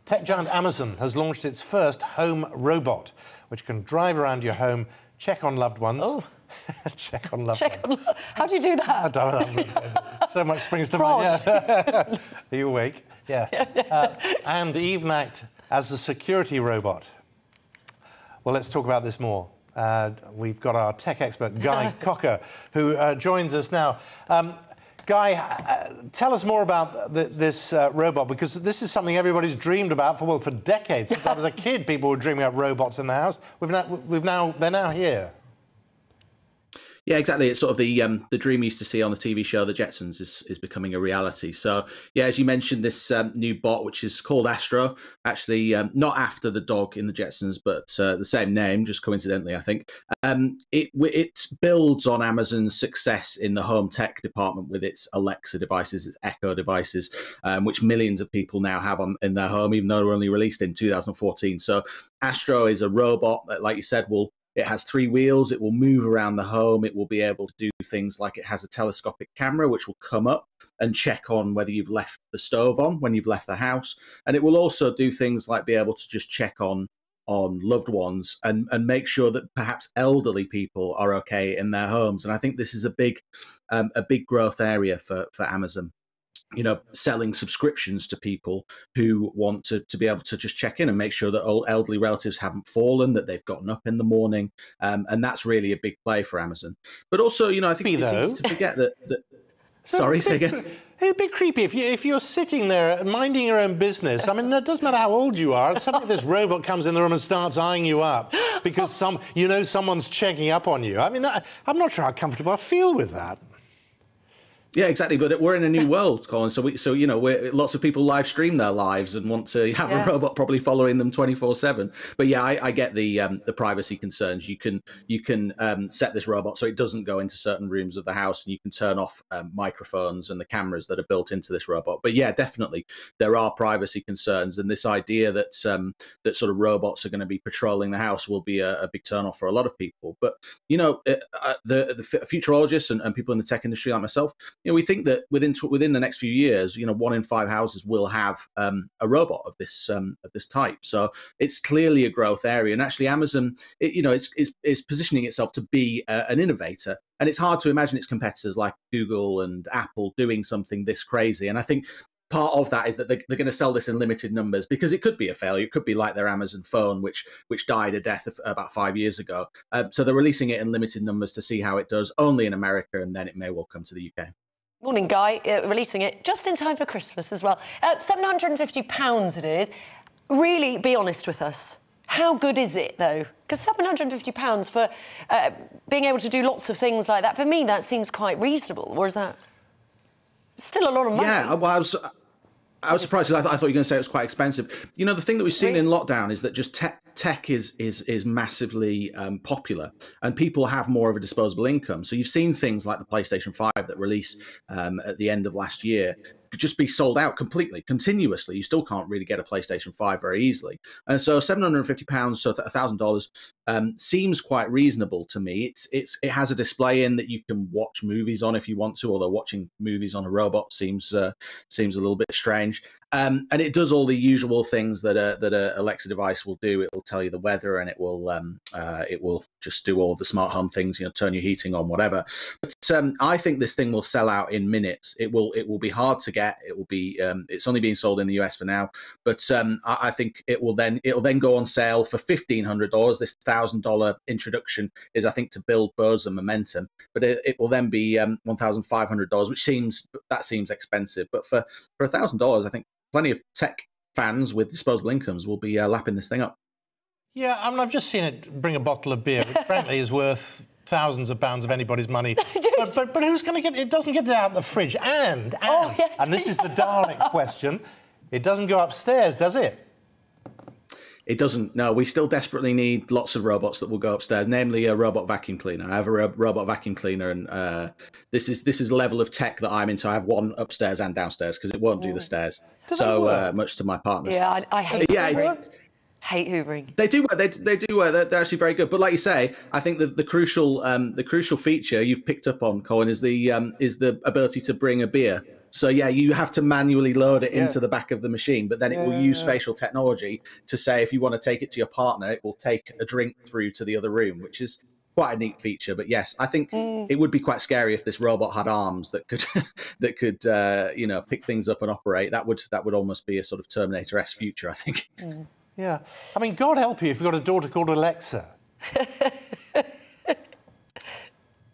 Tech giant Amazon has launched its first home robot, which can drive around your home, check on loved ones. Oh. Check on loved ones. How do you do that? I don't know. So much springs to mind. Yeah. Are you awake? Yeah. And even act as a security robot. Well, let's talk about this more. We've got our tech expert, Guy Cocker, who joins us now. Guy, tell us more about this robot, because this is something everybody's dreamed about for decades. Since I was a kid, people were dreaming up robots in the house. They're now here. Yeah, exactly. It's sort of the dream you used to see on the TV show The Jetsons is becoming a reality. So, yeah, as you mentioned, this new bot, which is called Astro, actually not after the dog in The Jetsons, but the same name, just coincidentally, I think. It builds on Amazon's success in the home tech department with its Alexa devices, its Echo devices, which millions of people now have in their home, even though they were only released in 2014. So Astro is a robot that, like you said, it has 3 wheels. It will move around the home. It will be able to do things like it has a telescopic camera, which will come up and check on whether you've left the stove on when you've left the house. And it will also do things like be able to just check on loved ones and make sure that perhaps elderly people are okay in their homes. And I think this is a big growth area for Amazon. You know, selling subscriptions to people who want to be able to just check in and make sure that all elderly relatives haven't fallen, that they've gotten up in the morning. And that's really a big play for Amazon. But also, you know, I think it's easy to forget that sorry, say again. It's a bit creepy if you're sitting there minding your own business. I mean, it doesn't matter how old you are. Suddenly this robot comes in the room and starts eyeing you up because someone's checking up on you. I mean, I'm not sure how comfortable I feel with that. Yeah, exactly. But we're in a new world, Colin. So you know, lots of people live stream their lives and want to have a robot probably following them 24/7. But yeah, I get the privacy concerns. You can set this robot so it doesn't go into certain rooms of the house, and you can turn off microphones and the cameras that are built into this robot. But yeah, definitely there are privacy concerns, and this idea that that sort of robots are going to be patrolling the house will be a big turnoff for a lot of people. But you know, the futurologists and people in the tech industry like myself, you know, we think that within the next few years, you know, 1 in 5 houses will have a robot of this type. So it's clearly a growth area, and actually, Amazon, is positioning itself to be an innovator. And it's hard to imagine its competitors like Google and Apple doing something this crazy. And I think part of that is that they're going to sell this in limited numbers because it could be a failure. It could be like their Amazon phone, which died a death about 5 years ago. So they're releasing it in limited numbers to see how it does, only in America, and then it may well come to the UK. Morning, Guy. Releasing it just in time for Christmas as well. £750 it is. Really, be honest with us. How good is it, though? Because £750 for being able to do lots of things like that, for me, that seems quite reasonable. Or is that still a lot of money? Yeah, well, I was surprised. I thought you were going to say it was quite expensive. You know, the thing that we've seen in lockdown is that just tech is massively popular, and people have more of a disposable income. So you've seen things like the PlayStation 5 that released at the end of last year just be sold out completely, continuously. You still can't really get a PlayStation 5 very easily. And so £750, so $1,000, seems quite reasonable to me. It has a display in that you can watch movies on if you want to, although watching movies on a robot seems a little bit strange. And it does all the usual things that a Alexa device will do. It will tell you the weather, and it will just do all of the smart home things, you know, turn your heating on, whatever. But I think this thing will sell out in minutes. It will be hard to get. It will be it's only being sold in the US for now, but I think it'll then go on sale for $1,500. This $1,000 introduction is, I think, to build buzz and momentum, but it will then be $1,500, which seems expensive. But for $1,000, I think plenty of tech fans with disposable incomes will be lapping this thing up. Yeah, I mean, I've just seen it bring a bottle of beer, which frankly is worth thousands of pounds of anybody's money. But who's going to get it? It doesn't get it out of the fridge. And this is the darling question, it doesn't go upstairs, does it? It doesn't. No, we still desperately need lots of robots that will go upstairs, namely a robot vacuum cleaner. I have a robot vacuum cleaner, and this is the level of tech that I'm into. I have one upstairs and downstairs because it won't do the stairs. So much to my partners. Yeah, I hate hoovering. Hate hoovering. They do work. They do work. They're actually very good. But like you say, I think that the crucial feature you've picked up on, Colin, is the ability to bring a beer So yeah, you have to manually load it into the back of the machine, but then it will use facial technology to say if you want to take it to your partner, it will take a drink through to the other room, which is quite a neat feature. But yes, I think it would be quite scary if this robot had arms that could you know, pick things up and operate. That would almost be a sort of Terminator-esque future, I think. Yeah, I mean, God help you if you've got a daughter called Alexa.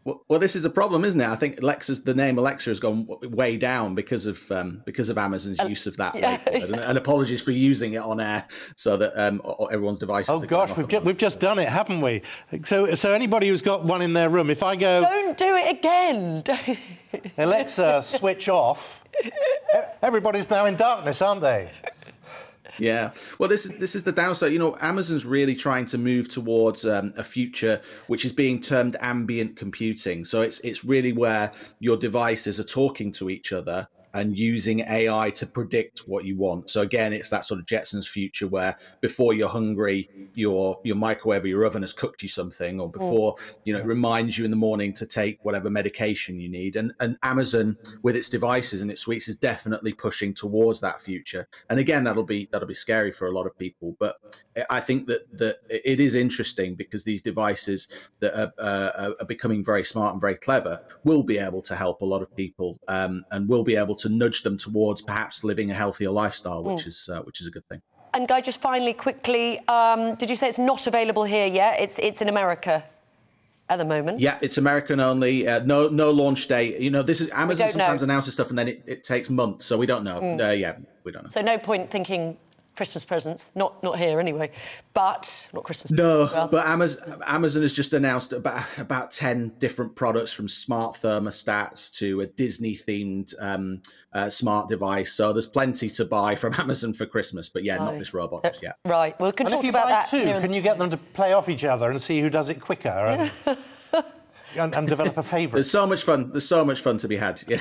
Well, this is a problem, isn't it? I think the name Alexa has gone way down because of Amazon's use of that. And apologies for using it on air so that everyone's devices. Oh gosh, we've just done it, haven't we? So anybody who's got one in their room, if I go, don't do it again. Alexa, switch off. Everybody's now in darkness, aren't they? Yeah, well, this is the downside. You know, Amazon's really trying to move towards a future which is being termed ambient computing. So it's really where your devices are talking to each other and using AI to predict what you want. So again, it's that sort of Jetsons future where before you're hungry, your microwave or your oven has cooked you something, or before, you know, it reminds you in the morning to take whatever medication you need. And Amazon with its devices and its suites is definitely pushing towards that future. And again, that'll be scary for a lot of people. But I think that it is interesting because these devices that are becoming very smart and very clever will be able to help a lot of people, and will be able to nudge them towards perhaps living a healthier lifestyle, which is a good thing. And Guy, just finally, quickly, did you say it's not available here yet? It's in America at the moment. Yeah, it's American only. No launch date. You know, this is Amazon sometimes announces stuff and then it takes months, so we don't know. Yeah, we don't know. So no point thinking Christmas presents, not here anyway, but not Christmas. No, but Amazon has just announced about 10 different products, from smart thermostats to a Disney-themed smart device. So there's plenty to buy from Amazon for Christmas, but yeah, not this robot just yet. Right, well, we can talk about that. And if you buy two, can you get them to play off each other and see who does it quicker? And develop a favourite. There's so much fun. There's so much fun to be had. Yeah.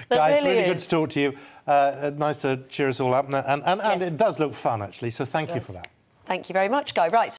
Guys, really good to talk to you. Nice to cheer us all up, and it does look fun actually. So thank you for that. Thank you very much, Guy. Right.